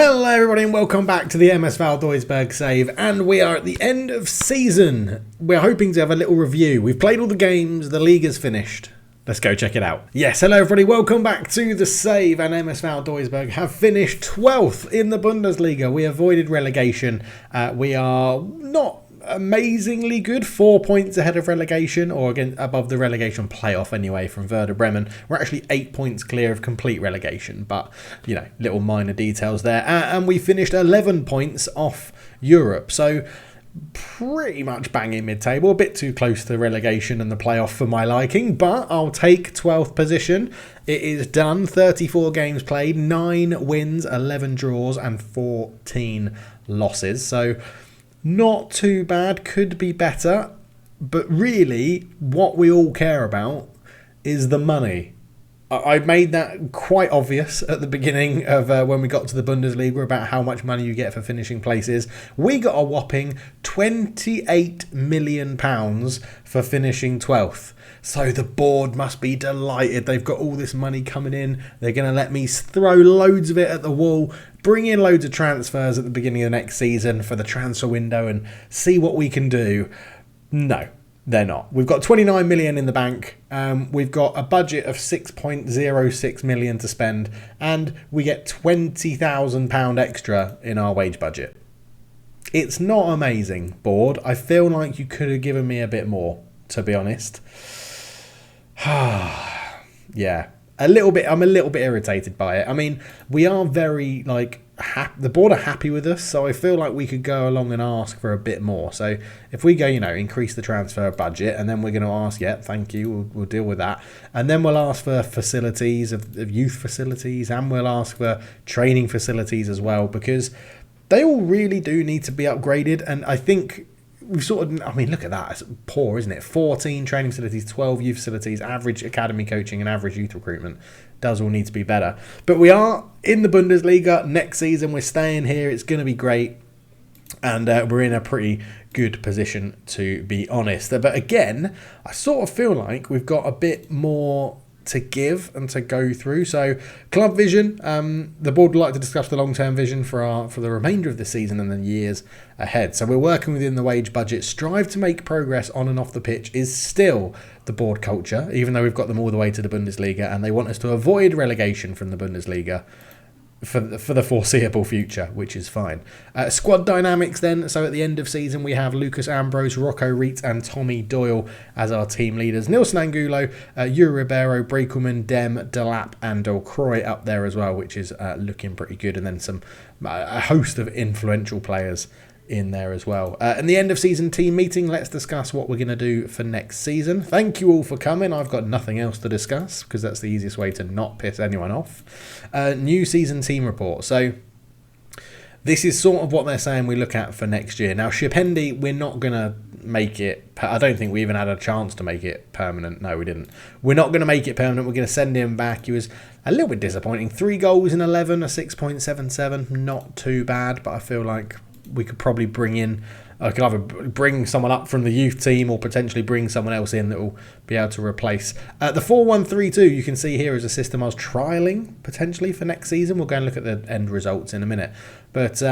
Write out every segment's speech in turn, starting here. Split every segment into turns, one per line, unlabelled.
Hello everybody and welcome back to the MSV Duisburg save, and we are at the end of season. We're hoping to have a little review. We've played all the games, the league is finished. Let's go check it out. Yes, hello everybody, welcome back to the save, and MSV Duisburg have finished 12th in the Bundesliga. We avoided relegation. We are not amazingly good, 4 points ahead of relegation, or again above the relegation playoff anyway from Werder Bremen. We're actually 8 points clear of complete relegation, but you know, little minor details there. And we finished 11 points off Europe, so pretty much banging mid-table, a bit too close to the relegation and the playoff for my liking, but I'll take 12th position. It is done. 34 games played, 9 wins, 11 draws and 14 losses, so not too bad, could be better, but really what we all care about is the money. I made that quite obvious at the beginning of when we got to the Bundesliga about how much money you get for finishing places. We got a whopping £28 million for finishing 12th. So the board must be delighted. They've got all this money coming in. They're going to let me throw loads of it at the wall, bring in loads of transfers at the beginning of the next season for the transfer window and see what we can do. No, they're not. We've got 29 million in the bank. We've got a budget of 6.06 million to spend, and we get £20,000 extra in our wage budget. It's not amazing, board. I feel like you could have given me a bit more, to be honest. Yeah, a little bit. I'm a little bit irritated by it. I mean, we are very the board are happy with us, so I feel like we could go along and ask for a bit more. So if we go, increase the transfer budget, and then we're going to ask, yeah, thank you, we'll deal with that, and then we'll ask for facilities of youth facilities, and we'll ask for training facilities as well, because they all really do need to be upgraded. And I think we've look at that. It's poor, isn't it? 14 training facilities, 12 youth facilities, average academy coaching and average youth recruitment. Does all need to be better. But we are in the Bundesliga next season. We're staying here. It's going to be great. And we're in a pretty good position, to be honest. But again, I sort of feel like we've got a bit more to give and to go through. So club vision, the board would like to discuss the long-term vision for the remainder of the season and the years ahead. So we're working within the wage budget. Strive to make progress on and off the pitch is still the board culture, even though we've got them all the way to the Bundesliga, and they want us to avoid relegation from the Bundesliga for the foreseeable future, which is fine. Squad dynamics then. So at the end of season, we have Lucas Ambrose, Rocco Reitz and Tommy Doyle as our team leaders. Nilson Angulo, Yuri Ribeiro, Brekelman, Dem, Delap and Delcroix up there as well, which is looking pretty good. And then a host of influential players in there as well. In the end of season team meeting, let's discuss what we're going to do for next season. Thank you all for coming. I've got nothing else to discuss because that's the easiest way to not piss anyone off. New season team report. So this is sort of what they're saying we look at for next year. Now, Shipendi, we're not going to make it. I don't think we even had a chance to make it permanent. No, we didn't. We're not going to make it permanent. We're going to send him back. He was a little bit disappointing. 3 goals in 11, a 6.77. Not too bad, but I feel like we could probably I could either bring someone up from the youth team or potentially bring someone else in that will be able to replace. The 4-1-3-2 you can see here is a system I was trialling potentially for next season. We'll go and look at the end results in a minute. But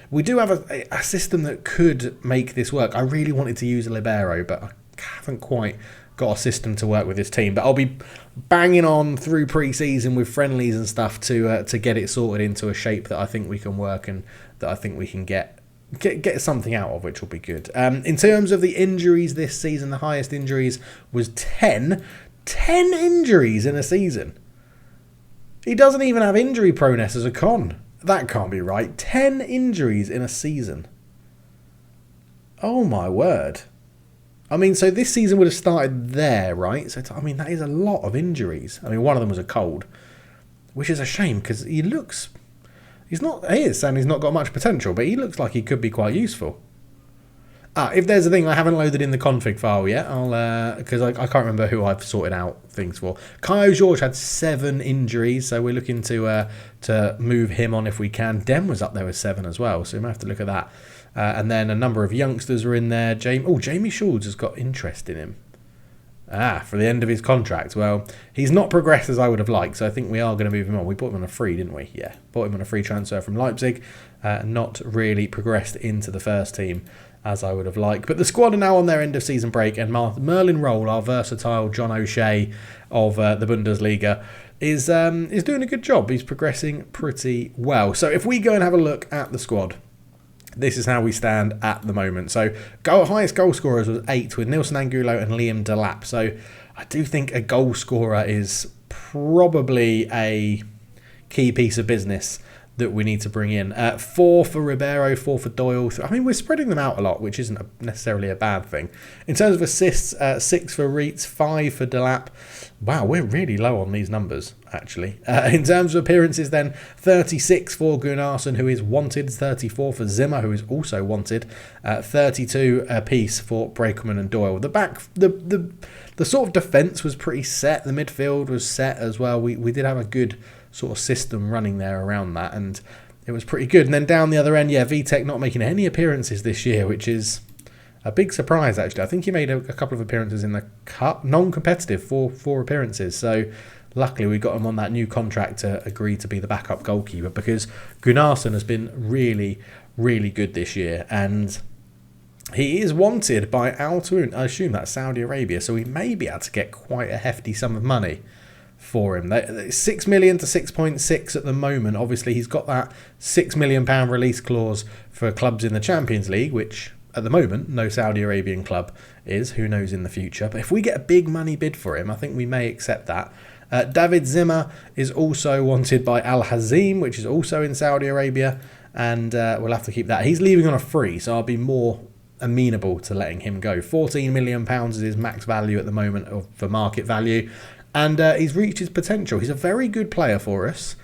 we do have a system that could make this work. I really wanted to use a libero, but I haven't quite got a system to work with this team. But I'll be banging on through pre-season with friendlies and stuff to get it sorted into a shape that I think we can work and that I think we can get something out of, which will be good. In terms of the injuries this season, the highest injuries was 10 injuries in a season. He doesn't even have injury proneness as a con. That can't be right. 10 injuries in a season. Oh my word. I mean, so this season would have started there, right? So I mean, that is a lot of injuries. I mean, one of them was a cold, which is a shame because he is saying he's not got much potential, but he looks like he could be quite useful. If there's a thing I haven't loaded in the config file yet, I'll because I can't remember who I've sorted out things for. Caio Jorge had 7 injuries, so we're looking to move him on if we can. Dem was up there with 7 as well, so we might have to look at that. And then a number of youngsters were in there. Jamie Schultz has got interest in him. For the end of his contract. Well, he's not progressed as I would have liked, so I think we are going to move him on. We bought him on a free, didn't we? Yeah, bought him on a free transfer from Leipzig. Not really progressed into the first team as I would have liked. But the squad are now on their end of season break, and Merlin Roll, our versatile John O'Shea of the Bundesliga, is doing a good job. He's progressing pretty well. So if we go and have a look at the squad, this is how we stand at the moment. So highest goal scorers was 8 with Nilson Angulo and Liam Delap. So I do think a goal scorer is probably a key piece of business that we need to bring in. 4 for Ribeiro, 4 for Doyle. I mean, we're spreading them out a lot, which isn't necessarily a bad thing. In terms of assists, 6 for Reitz, 5 for Delap. Wow, we're really low on these numbers, actually. In terms of appearances, then, 36 for Gunnarsson, who is wanted. 34 for Zimmer, who is also wanted. 32 apiece for Brekelman and Doyle. The sort of defence was pretty set. The midfield was set as well. We did have a good sort of system running there around that, and it was pretty good. And then down the other end, Vitek not making any appearances this year, which is a big surprise, actually. I think he made a couple of appearances in the cup, non-competitive, four appearances. So luckily we got him on that new contract to agree to be the backup goalkeeper, because Gunnarsson has been really, really good this year, and he is wanted by Al Tawoun. I assume that's Saudi Arabia, so we may be able to get quite a hefty sum of money for him. 6 million to 6.6 at the moment. Obviously, he's got that £6 million release clause for clubs in the Champions League, which at the moment no Saudi Arabian club is. Who knows in the future? But if we get a big money bid for him, I think we may accept that. David Zimmer is also wanted by Al Hazim, which is also in Saudi Arabia, and we'll have to keep that. He's leaving on a free, so I'll be more amenable to letting him go. £14 million is his max value at the moment for market value. And he's reached his potential. He's a very good player for us.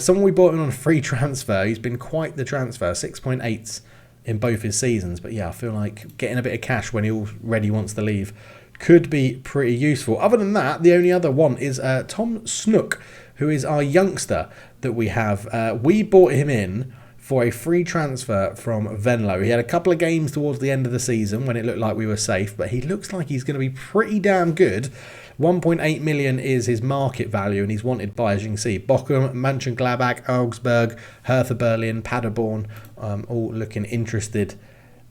Someone we bought him on a free transfer. He's been quite the transfer. 6.8 in both his seasons. But yeah, I feel like getting a bit of cash when he already wants to leave could be pretty useful. Other than that, the only other one is Tom Snook, who is our youngster that we have. We bought him in for a free transfer from Venlo. He had a couple of games towards the end of the season when it looked like we were safe, but he looks like he's going to be pretty damn good. 1.8 million is his market value, and he's wanted by, as you can see, Bochum, Mönchengladbach, Augsburg, Hertha Berlin, Paderborn, all looking interested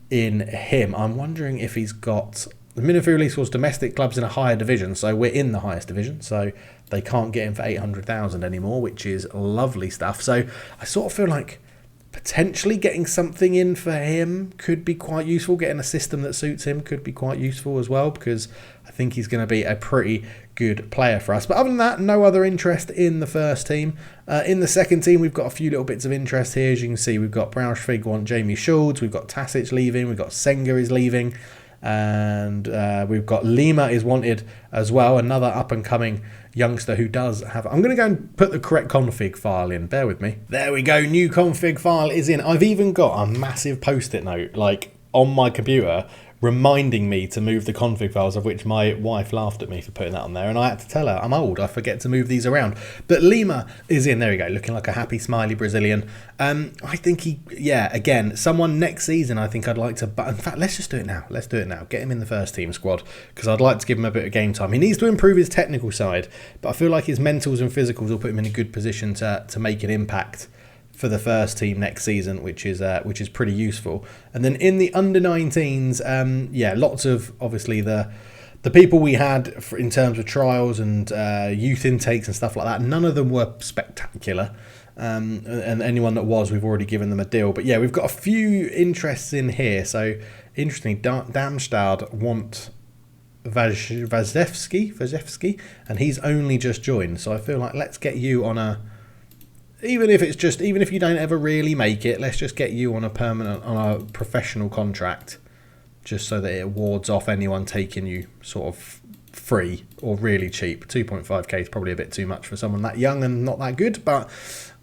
in him. I'm wondering if he's got... The minimum fee release was domestic clubs in a higher division, so we're in the highest division, so they can't get him for 800,000 anymore, which is lovely stuff. So I sort of feel like potentially getting something in for him could be quite useful. Getting a system that suits him could be quite useful as well, because I think he's going to be a pretty good player for us. But other than that, no other interest in the first team. In the second team, we've got a few little bits of interest here. As you can see, we've got Braunschweig want Jamie Schultz, we've got Tasic leaving, we've got Senga is leaving, and we've got Lima is wanted as well, another up-and-coming youngster who does have... I'm going to go and put the correct config file in. Bear with me. There we go. New config file is in. I've even got a massive post-it note, like, on my computer, reminding me to move the config files, of which my wife laughed at me for putting that on there, and I had to tell her I'm old, I forget to move these around. But Lima is in. There we go, looking like a happy smiley Brazilian. I think again, someone next season I think I'd like to, but in fact let's just do it now. Get him in the first team squad, because I'd like to give him a bit of game time. He needs to improve his technical side, but I feel like his mentals and physicals will put him in a good position to make an impact for the first team next season, which is pretty useful. And then in the under-19s, lots of obviously the people we had in terms of trials and youth intakes and stuff like that. None of them were spectacular, and anyone that was, we've already given them a deal. But yeah, we've got a few interests in here. So interestingly, Darmstadt want Vazevsky, and he's only just joined. So I feel like let's get you on a... Even if you don't ever really make it, let's just get you on a professional contract, just so that it wards off anyone taking you sort of free or really cheap. 2.5k is probably a bit too much for someone that young and not that good, but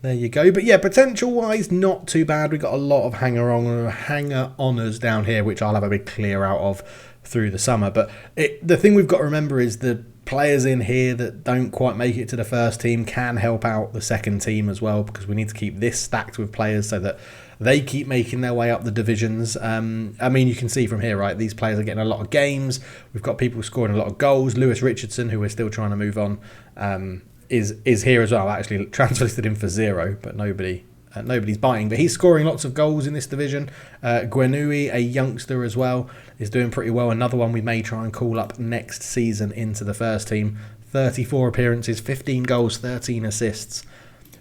there you go. But yeah, potential-wise, not too bad. We've got a lot of hanger-oners down here, which I'll have a big clear out of through the summer. But the thing we've got to remember is the players in here that don't quite make it to the first team can help out the second team as well, because we need to keep this stacked with players so that they keep making their way up the divisions. I mean, you can see from here, right, these players are getting a lot of games. We've got people scoring a lot of goals. Lewis Richardson, who we're still trying to move on, is here as well. Actually, transfer listed him for 0, but nobody's biting. But he's scoring lots of goals in this division. Gwenui, a youngster as well, is doing pretty well. Another one we may try and call up next season into the first team. 34 appearances, 15 goals, 13 assists.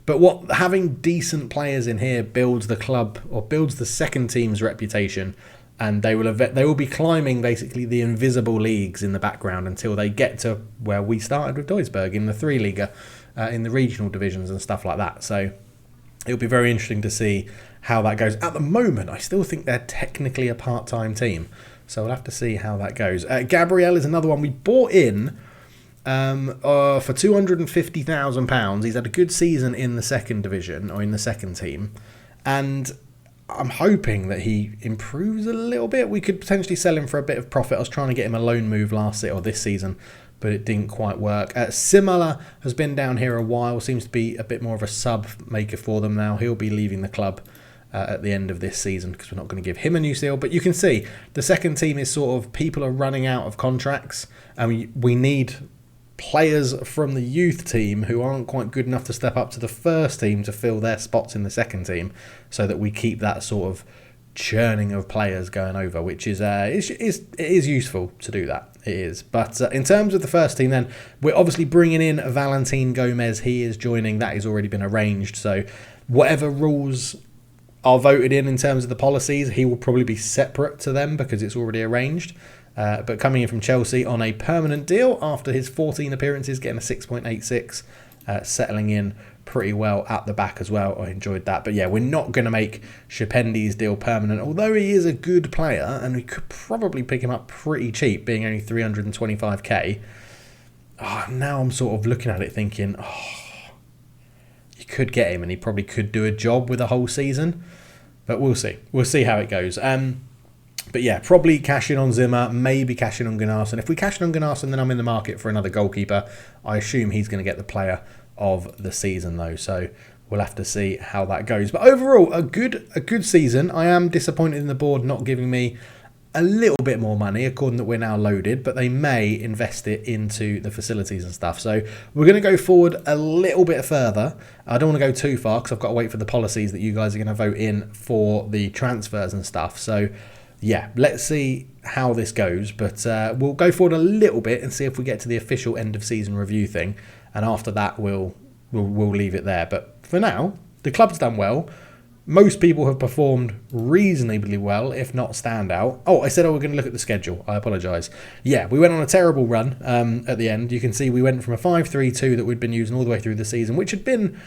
But what having decent players in here builds the club, or builds the second team's reputation, and they will be climbing basically the invisible leagues in the background until they get to where we started with Duisburg in the 3-Liga, in the regional divisions and stuff like that. So it'll be very interesting to see how that goes. At the moment, I still think they're technically a part-time team, so we'll have to see how that goes. Gabriel is another one we bought in for £250,000. He's had a good season in the second division, or in the second team, and I'm hoping that he improves a little bit. We could potentially sell him for a bit of profit. I was trying to get him a loan move this season, but it didn't quite work. Simala has been down here a while, seems to be a bit more of a sub maker for them now. He'll be leaving the club at the end of this season, because we're not going to give him a new deal. But you can see the second team is sort of, people are running out of contracts, and we need players from the youth team who aren't quite good enough to step up to the first team to fill their spots in the second team, so that we keep that sort of churning of players going over, which is it is useful to do that. It is. But in terms of the first team, then we're obviously bringing in Valentin Gomez. He is joining. That has already been arranged. So whatever rules are voted in terms of the policies, he will probably be separate to them because it's already arranged. But coming in from Chelsea on a permanent deal after his 14 appearances, getting a 6.86, settling in pretty well at the back as well. I enjoyed that. But yeah, we're not going to make Shapendi's deal permanent, although he is a good player and we could probably pick him up pretty cheap, being only 325k. Now I'm sort of looking at it thinking, you could get him and he probably could do a job with a whole season. But we'll see. We'll see how it goes. But yeah, probably cash in on Zimmer, maybe cash in on Gunnarsson. If we cash in on Gunnarsson, then I'm in the market for another goalkeeper. I assume he's going to get the player of the season though, so we'll have to see how that goes. But overall, a good season. I am disappointed in the board not giving me a little bit more money, according that we're now loaded, but they may invest it into the facilities and stuff. So we're going to go forward a little bit further. I don't want to go too far because I've got to wait for the policies that you guys are going to vote in for the transfers and stuff. So yeah, let's see how this goes, but we'll go forward a little bit and see if we get to the official end of season review thing, and after that we'll leave it there. But for now, the club's done well. Most people have performed reasonably well, if not standout. I said we're going to look at the schedule. I apologise. Yeah, we went on a terrible run at the end. You can see we went from a 5-3-2 that we'd been using all the way through the season, which had been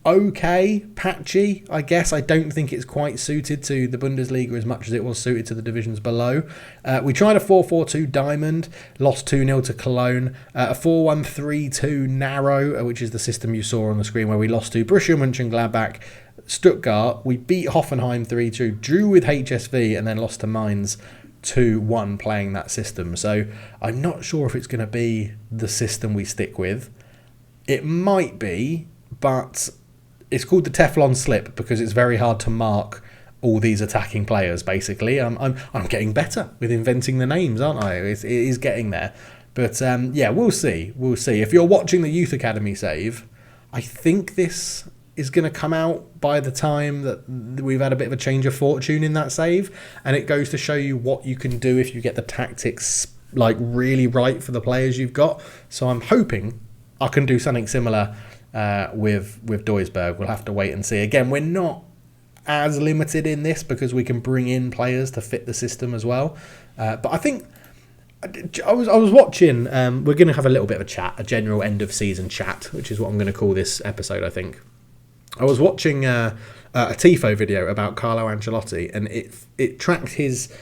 okay, patchy, I guess. I don't think it's quite suited to the Bundesliga as much as it was suited to the divisions below. We tried a 4-4-2 diamond, lost 2-0 to Cologne. A 4-1-3-2 narrow, which is the system you saw on the screen, where we lost to Borussia Mönchengladbach, Stuttgart. We beat Hoffenheim 3-2, drew with HSV, and then lost to Mainz 2-1 playing that system. So I'm not sure if it's going to be the system we stick with. It might be, but it's called the Teflon slip because it's very hard to mark all these attacking players, basically. I'm getting better with inventing the names, aren't I? It is getting there. But yeah, we'll see. We'll see. If you're watching the Youth Academy save, I think this is going to come out by the time that we've had a bit of a change of fortune in that save. And it goes to show you what you can do if you get the tactics like really right for the players you've got. So I'm hoping I can do something similar with Duisburg. We'll have to wait and see. Again, we're not as limited in this because we can bring in players to fit the system as well. But I think I was watching. We're going to have a little bit of a chat, a general end of season chat, which is what I'm going to call this episode. I think I was watching a Tifo video about Carlo Ancelotti, and it tracked his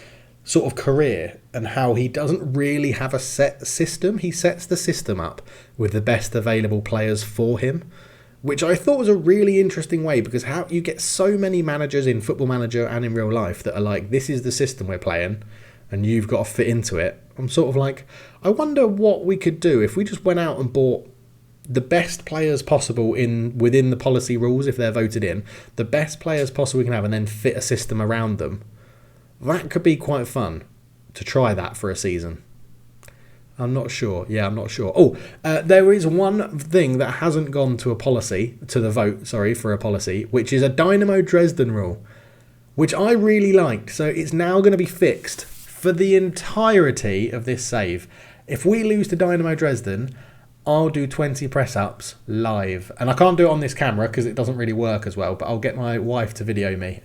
sort of career and how he doesn't really have a set system. He sets the system up with the best available players for him, which I thought was a really interesting way, because how you get so many managers in Football Manager and in real life that are like, this is the system we're playing and you've got to fit into it. I'm sort of like, I wonder what we could do if we just went out and bought the best players possible within the policy rules, if they're voted in, the best players possible we can have, and then fit a system around them. That could be quite fun to try that for a season. I'm not sure. Yeah, I'm not sure. Oh, there is one thing that hasn't gone to the vote, for a policy, which is a Dynamo Dresden rule, which I really liked. So it's now going to be fixed for the entirety of this save. If we lose to Dynamo Dresden, I'll do 20 press-ups live. And I can't do it on this camera because it doesn't really work as well, but I'll get my wife to video me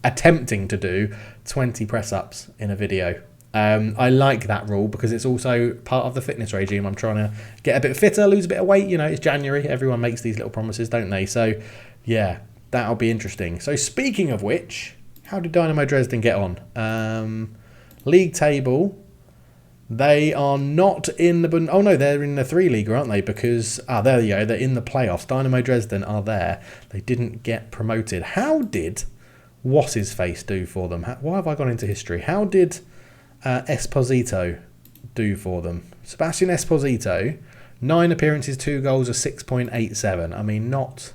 attempting to do 20 press-ups in a video. I like that rule because it's also part of the fitness regime. I'm trying to get a bit fitter, lose a bit of weight. You know, it's January. Everyone makes these little promises, don't they? So, yeah, that'll be interesting. So, speaking of which, how did Dynamo Dresden get on? League table, they are not in the... Oh, no, they're in the 3 League, aren't they? Because, there you go, they're in the playoffs. Dynamo Dresden are there. They didn't get promoted. How did What's-His-Face do for them? Why have I gone into history? How did... Esposito do for them? Sebastian Esposito, 9 appearances, 2 goals, a 6.87. I mean, not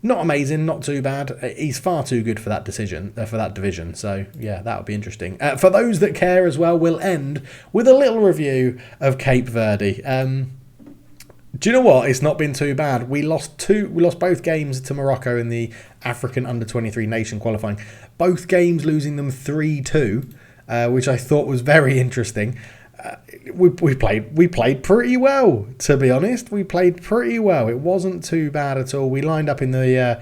amazing, not too bad. He's far too good for that division. So yeah, that'll be interesting. For those that care as well, we'll end with a little review of Cape Verde. Do you know what? It's not been too bad. We lost both games to Morocco in the African Under-23 Nation qualifying. Both games losing them 3-2. Which I thought was very interesting. We played pretty well, to be honest. We played pretty well. It wasn't too bad at all. We lined up in the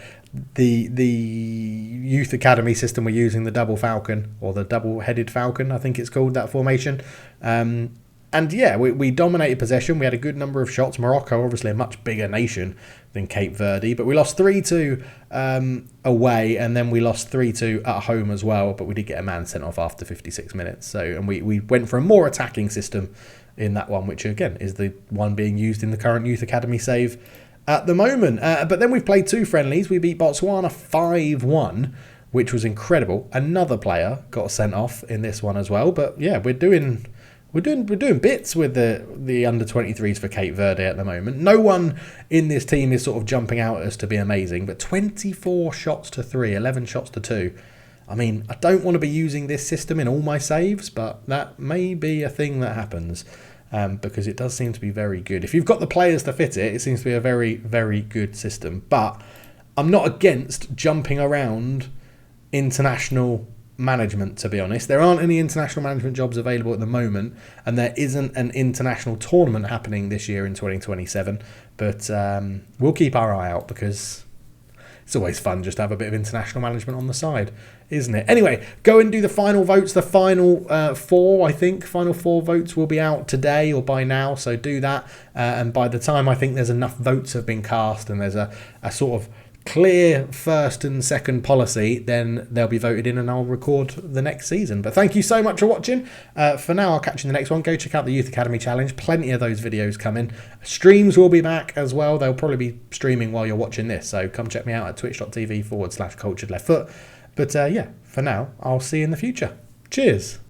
youth academy system. We're using the double falcon, or the double-headed falcon, I think it's called, that formation. And yeah, we dominated possession. We had a good number of shots. Morocco, obviously a much bigger nation than Cape Verde, but we lost 3-2 away, and then we lost 3-2 at home as well, but we did get a man sent off after 56 minutes. And we went for a more attacking system in that one, which again is the one being used in the current youth academy save at the moment. But then we've played 2 friendlies. We beat Botswana 5-1, which was incredible. Another player got sent off in this one as well, but yeah, we're doing bits with the under-23s for Cape Verde at the moment. No one in this team is sort of jumping out at us to be amazing, but 24 shots to 3, 11 shots to 2. I mean, I don't want to be using this system in all my saves, but that may be a thing that happens because it does seem to be very good. If you've got the players to fit it, it seems to be a very, very good system. But I'm not against jumping around international management, to be honest. There aren't any international management jobs available at the moment, and there isn't an international tournament happening this year in 2027, but we'll keep our eye out because it's always fun just to have a bit of international management on the side, isn't it? Anyway, go and do the final votes. The final 4 votes will be out today or by now, so do that, and by the time I think there's enough votes have been cast and there's a sort of clear first and second policy, then they'll be voted in and I'll record the next season. But thank you so much for watching. For now, I'll catch you in the next one. Go check out the Youth Academy Challenge. Plenty of those videos coming. Streams will be back as well. They'll probably be streaming while you're watching this, so come check me out at twitch.tv/culturedleftfoot. But yeah, for now, I'll see you in the future. Cheers.